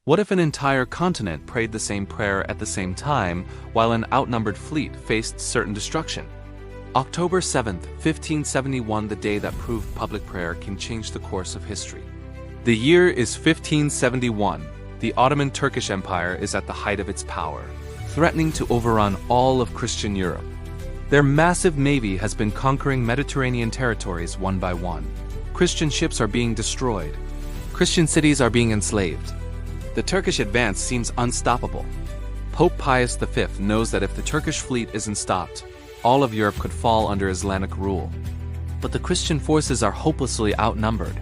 What if an entire continent prayed the same prayer at the same time while an outnumbered fleet faced certain destruction? October 7, 1571, the day that proved public prayer can change the course of history. The year is 1571. The Ottoman Turkish Empire is at the height of its power, threatening to overrun all of Christian Europe. Their massive navy has been conquering Mediterranean territories one by one. Christian ships are being destroyed. Christian cities are being enslaved. The Turkish advance seems unstoppable. Pope Pius V knows that if the Turkish fleet isn't stopped, all of Europe could fall under Islamic rule. But the Christian forces are hopelessly outnumbered.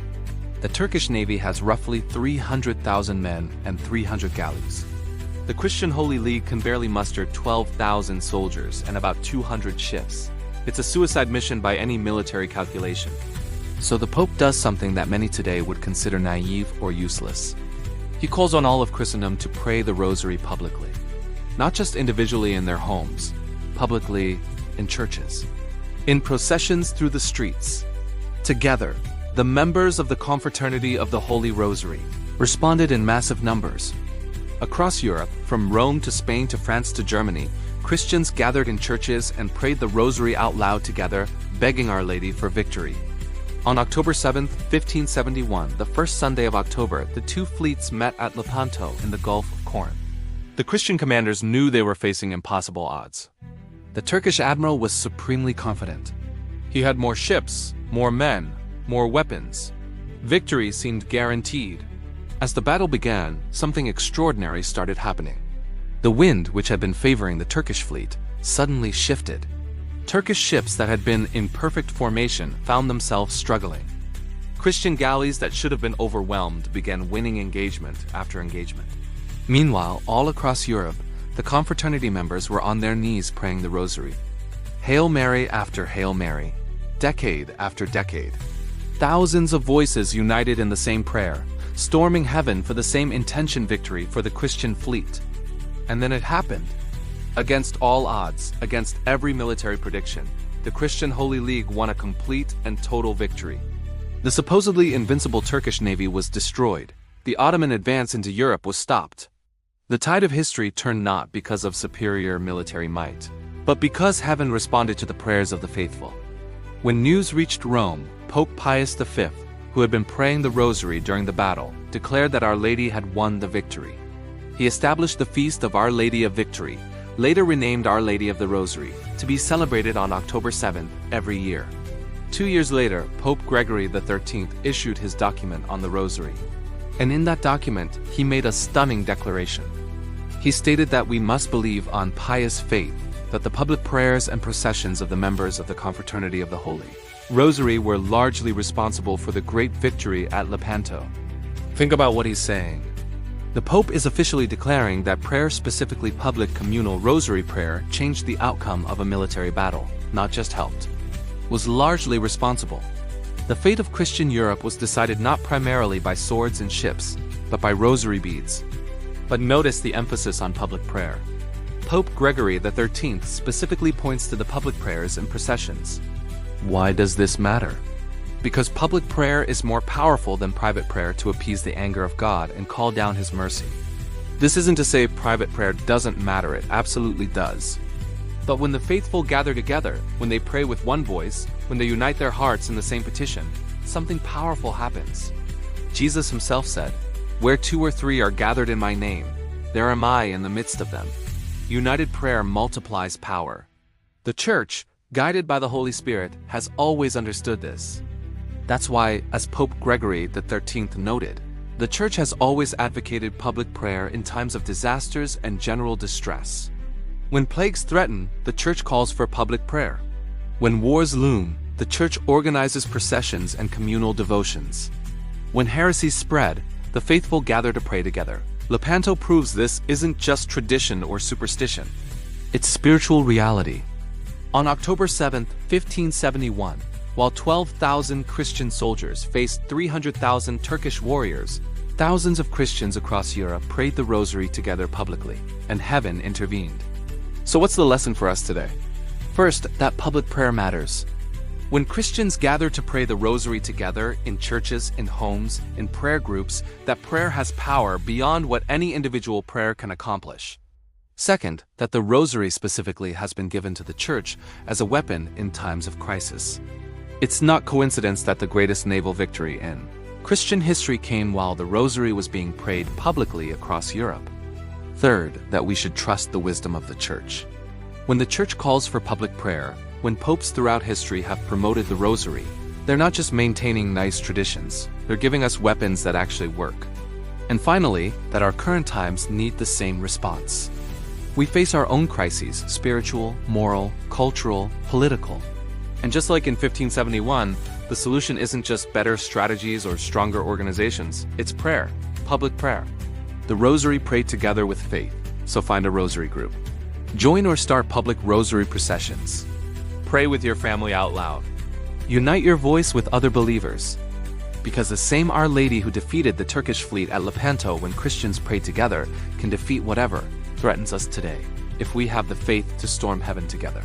The Turkish navy has roughly 300,000 men and 300 galleys. The Christian Holy League can barely muster 12,000 soldiers and about 200 ships. It's a suicide mission by any military calculation. So the Pope does something that many today would consider naive or useless. He calls on all of Christendom to pray the Rosary publicly. Not just individually in their homes, publicly in churches, in processions through the streets. Together, the members of the Confraternity of the Holy Rosary responded in massive numbers. Across Europe, from Rome to Spain to France to Germany, Christians gathered in churches and prayed the Rosary out loud together, begging Our Lady for victory. On October 7, 1571, the first Sunday of October, the two fleets met at Lepanto in the Gulf of Corinth. The Christian commanders knew they were facing impossible odds. The Turkish admiral was supremely confident. He had more ships, more men, more weapons. Victory seemed guaranteed. As the battle began, something extraordinary started happening. The wind, which had been favoring the Turkish fleet, suddenly shifted. Turkish ships that had been in perfect formation found themselves struggling. Christian galleys that should have been overwhelmed began winning engagement after engagement. Meanwhile, all across Europe, the confraternity members were on their knees praying the Rosary. Hail Mary after Hail Mary, decade after decade. Thousands of voices united in the same prayer, storming heaven for the same intention victory for the Christian fleet. And then it happened. Against all odds, against every military prediction, the Christian Holy League won a complete and total victory. The supposedly invincible Turkish navy was destroyed. The Ottoman advance into Europe was stopped. The tide of history turned not because of superior military might, but because heaven responded to the prayers of the faithful. When news reached Rome, Pope Pius V, who had been praying the Rosary during the battle, declared that Our Lady had won the victory. He established the feast of Our Lady of Victory, later renamed Our Lady of the Rosary, to be celebrated on October 7th every year. 2 years later, Pope Gregory XIII issued his document on the Rosary. And in that document, he made a stunning declaration. He stated that we must believe on pious faith that the public prayers and processions of the members of the Confraternity of the Holy Rosary were largely responsible for the great victory at Lepanto. Think about what he's saying. The Pope is officially declaring that prayer, specifically public communal Rosary prayer, changed the outcome of a military battle, not just helped, was largely responsible. The fate of Christian Europe was decided not primarily by swords and ships, but by rosary beads. But notice the emphasis on public prayer. Pope Gregory XIII specifically points to the public prayers and processions. Why does this matter? Because public prayer is more powerful than private prayer to appease the anger of God and call down His mercy. This isn't to say private prayer doesn't matter, it absolutely does. But when the faithful gather together, when they pray with one voice, when they unite their hearts in the same petition, something powerful happens. Jesus Himself said, "Where 2 or 3 are gathered in my name, there am I in the midst of them." United prayer multiplies power. The Church, guided by the Holy Spirit, has always understood this. That's why, as Pope Gregory XIII noted, the Church has always advocated public prayer in times of disasters and general distress. When plagues threaten, the Church calls for public prayer. When wars loom, the Church organizes processions and communal devotions. When heresies spread, the faithful gather to pray together. Lepanto proves this isn't just tradition or superstition. It's spiritual reality. On October 7, 1571, while 12,000 Christian soldiers faced 300,000 Turkish warriors, thousands of Christians across Europe prayed the Rosary together publicly, and heaven intervened. So what's the lesson for us today? First, that public prayer matters. When Christians gather to pray the Rosary together in churches, in homes, in prayer groups, that prayer has power beyond what any individual prayer can accomplish. Second, that the Rosary specifically has been given to the Church as a weapon in times of crisis. It's not coincidence that the greatest naval victory in Christian history came while the Rosary was being prayed publicly across Europe. Third, that we should trust the wisdom of the Church. When the Church calls for public prayer, when popes throughout history have promoted the Rosary, they're not just maintaining nice traditions, they're giving us weapons that actually work. And finally, that our current times need the same response. We face our own crises, spiritual, moral, cultural, political. And just like in 1571, the solution isn't just better strategies or stronger organizations, it's prayer, public prayer. The Rosary prayed together with faith, so find a Rosary group. Join or start public Rosary processions. Pray with your family out loud. Unite your voice with other believers. Because the same Our Lady who defeated the Turkish fleet at Lepanto when Christians prayed together can defeat whatever threatens us today, if we have the faith to storm heaven together.